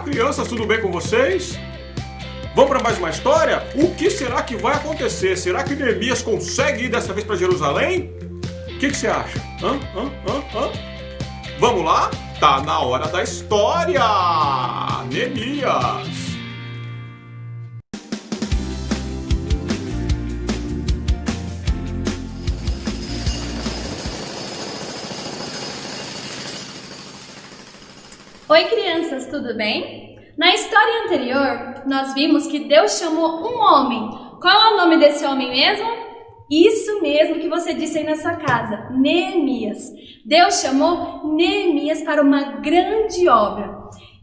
Olá, crianças, tudo bem com vocês? Vamos para mais uma história? O que será que vai acontecer? Será que Neemias consegue ir dessa vez para Jerusalém? O que você acha? Vamos lá? Tá na hora da história! Neemias! Oi, crianças, tudo bem? Na história anterior, nós vimos que Deus chamou um homem. Qual é o nome desse homem mesmo? Isso mesmo que você disse aí na sua casa, Neemias. Deus chamou Neemias para uma grande obra.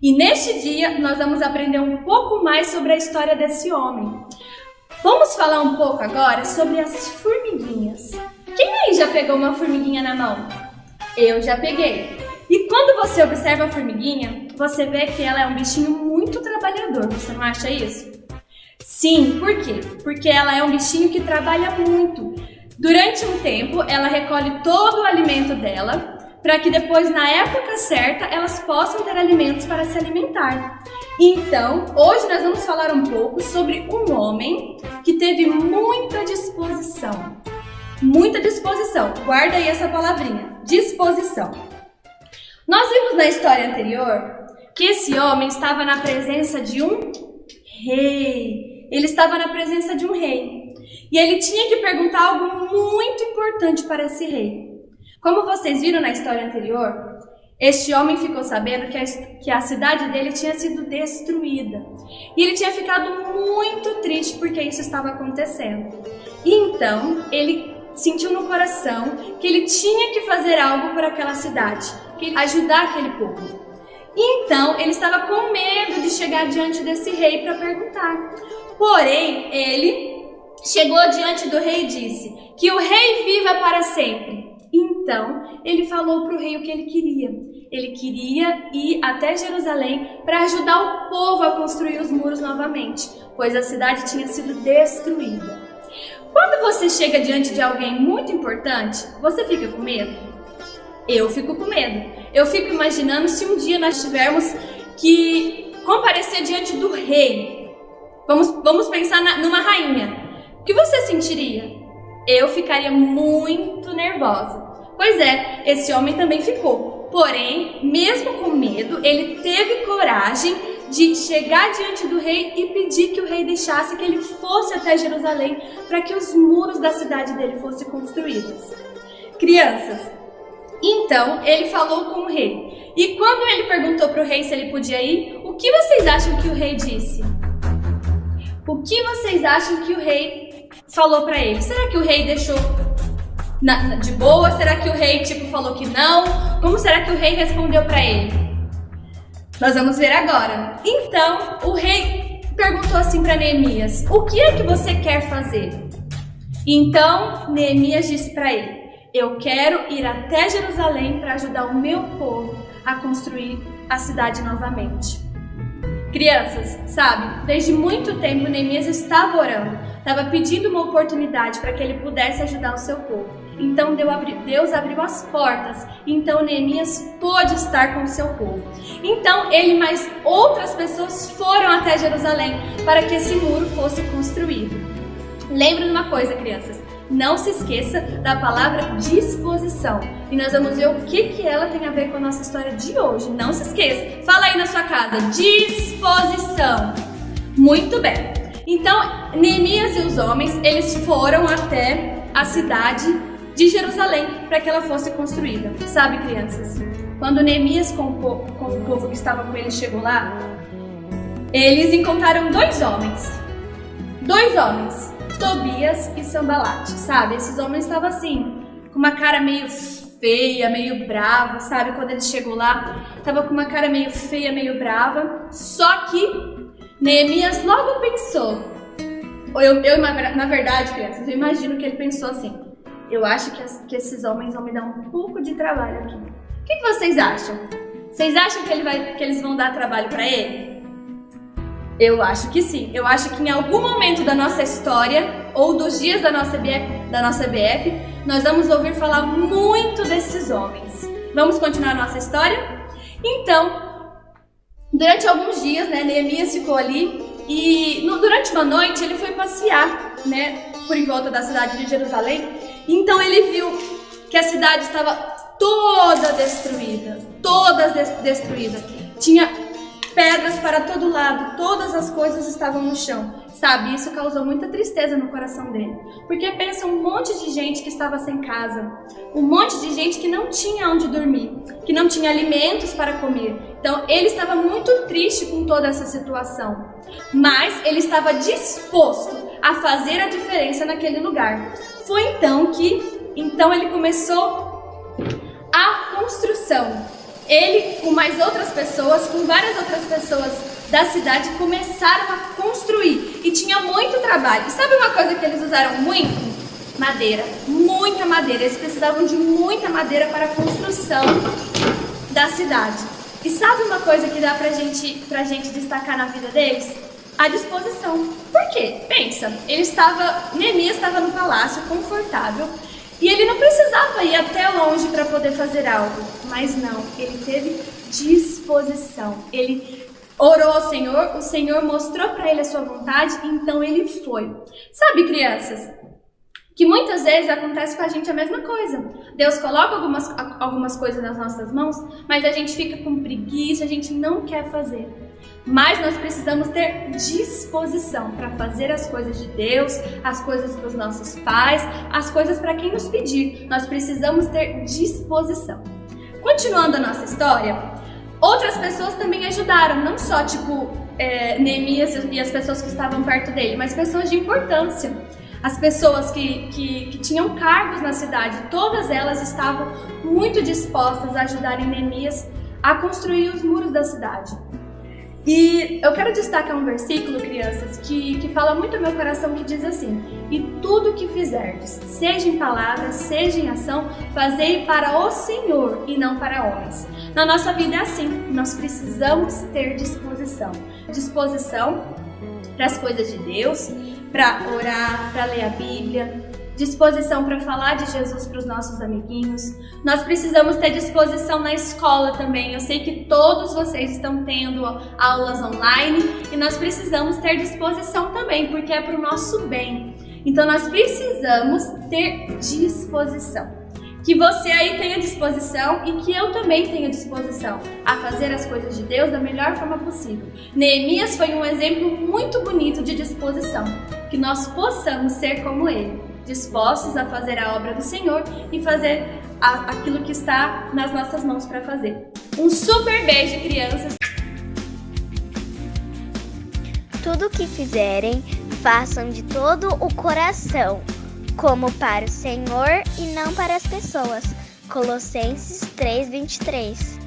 E neste dia, nós vamos aprender um pouco mais sobre a história desse homem. Vamos falar um pouco agora sobre as formiguinhas. Quem aí já pegou uma formiguinha na mão? Eu já peguei. E quando você observa a formiguinha, você vê que ela é um bichinho muito trabalhador, você não acha isso? Sim, por quê? Porque ela é um bichinho que trabalha muito. Durante um tempo, ela recolhe todo o alimento dela, para que depois, na época certa, elas possam ter alimentos para se alimentar. Então, hoje nós vamos falar um pouco sobre um homem que teve muita disposição. Muita disposição, guarda aí essa palavrinha, disposição. Nós vimos na história anterior que esse homem estava na presença de um rei. Ele estava na presença de um rei. E ele tinha que perguntar algo muito importante para esse rei. Como vocês viram na história anterior, este homem ficou sabendo que a cidade dele tinha sido destruída. E ele tinha ficado muito triste porque isso estava acontecendo. E então, ele sentiu no coração que ele tinha que fazer algo por aquela cidade, ajudar aquele povo. Então, ele estava com medo de chegar diante desse rei para perguntar. Porém, ele chegou diante do rei e disse que o rei viva para sempre. Então, ele falou para o rei o que ele queria. Ele queria ir até Jerusalém para ajudar o povo a construir os muros novamente, pois a cidade tinha sido destruída. Quando você chega diante de alguém muito importante, você fica com medo? Eu fico com medo. Eu fico imaginando se um dia nós tivermos que comparecer diante do rei. Vamos pensar numa rainha. O que você sentiria? Eu ficaria muito nervosa. Pois é, esse homem também ficou. Porém, mesmo com medo, ele teve coragem de chegar diante do rei e pedir que o rei deixasse que ele fosse até Jerusalém para que os muros da cidade dele fossem construídos. Crianças, então ele falou com o rei. E quando ele perguntou para o rei se ele podia ir, o que vocês acham que o rei disse? O que vocês acham que o rei falou para ele? Será que o rei deixou de boa? Será que o rei falou que não? Como será que o rei respondeu para ele? Nós vamos ver agora. Então, o rei perguntou assim para Neemias: o que é que você quer fazer? Então, Neemias disse para ele: eu quero ir até Jerusalém para ajudar o meu povo a construir a cidade novamente. Crianças, sabe, desde muito tempo Neemias estava orando, estava pedindo uma oportunidade para que ele pudesse ajudar o seu povo. Então Deus abriu as portas, então Neemias pôde estar com o seu povo. Então ele e mais outras pessoas foram até Jerusalém para que esse muro fosse construído. Lembre de uma coisa, crianças, não se esqueça da palavra disposição. E nós vamos ver o que ela tem a ver com a nossa história de hoje. Não se esqueça, fala aí na sua casa, disposição. Muito bem. Então, Neemias e os homens, eles foram até a cidade de Jerusalém para que ela fosse construída. Sabe, crianças, quando Neemias com o povo que estava com ele chegou lá, eles encontraram dois homens, Tobias e Sambalate, sabe? Esses homens estavam assim, com uma cara meio feia, meio brava, sabe? Quando ele chegou lá, estava com uma cara meio feia, meio brava. Só que Neemias logo pensou, na verdade, crianças, eu imagino que ele pensou assim: eu acho que esses homens vão me dar um pouco de trabalho aqui. O que vocês acham? Vocês acham que eles vão dar trabalho para ele? Eu acho que sim. Eu acho que em algum momento da nossa história ou dos dias da nossa BF, nós vamos ouvir falar muito desses homens. Vamos continuar a nossa história? Então, Durante alguns dias, né, Neemias ficou ali e durante uma noite ele foi passear, né, por em volta da cidade de Jerusalém. Então ele viu que a cidade estava toda destruída, Tinha pedras para todo lado, todas as coisas estavam no chão, sabe? Isso causou muita tristeza no coração dele, porque pensa um monte de gente que estava sem casa, um monte de gente que não tinha onde dormir, que não tinha alimentos para comer. Então ele estava muito triste com toda essa situação, mas ele estava disposto a fazer a diferença naquele lugar. Foi então que ele começou a construção. Ele, com mais outras pessoas, com várias outras pessoas da cidade, começaram a construir. E tinha muito trabalho. E sabe uma coisa que eles usaram muito? Madeira. Muita madeira. Eles precisavam de muita madeira para a construção da cidade. E sabe uma coisa que dá pra gente destacar na vida deles? A disposição. Por quê? Pensa, Neemias estava no palácio, confortável, e ele não precisava ir até longe para poder fazer algo, mas não, ele teve disposição. Ele orou ao Senhor, o Senhor mostrou para ele a sua vontade, então ele foi. Sabe, crianças, que muitas vezes acontece com a gente a mesma coisa. Deus coloca algumas coisas nas nossas mãos, mas a gente fica com preguiça, a gente não quer fazer. Mas nós precisamos ter disposição para fazer as coisas de Deus, as coisas para os nossos pais, as coisas para quem nos pedir. Nós precisamos ter disposição. Continuando a nossa história, outras pessoas também ajudaram, não só Neemias e as pessoas que estavam perto dele, mas pessoas de importância. As pessoas que tinham cargos na cidade, todas elas estavam muito dispostas a ajudarem Neemias a construir os muros da cidade. E eu quero destacar um versículo, crianças, que fala muito ao meu coração, que diz assim: e tudo que fizerdes, seja em palavra, seja em ação, fazei para o Senhor e não para homens. Na nossa vida é assim, nós precisamos ter disposição. Disposição para as coisas de Deus, para orar, para ler a Bíblia, disposição para falar de Jesus para os nossos amiguinhos. Nós precisamos ter disposição na escola também. Eu sei que todos vocês estão tendo aulas online e nós precisamos ter disposição também, porque é para o nosso bem. Então nós precisamos ter disposição. Que você aí tenha disposição e que eu também tenha disposição a fazer as coisas de Deus da melhor forma possível. Neemias foi um exemplo muito bonito de disposição. Que nós possamos ser como ele, dispostos a fazer a obra do Senhor e fazer aquilo que está nas nossas mãos para fazer. Um super beijo, crianças! Tudo o que fizerem, façam de todo o coração, como para o Senhor e não para as pessoas. Colossenses 3:23.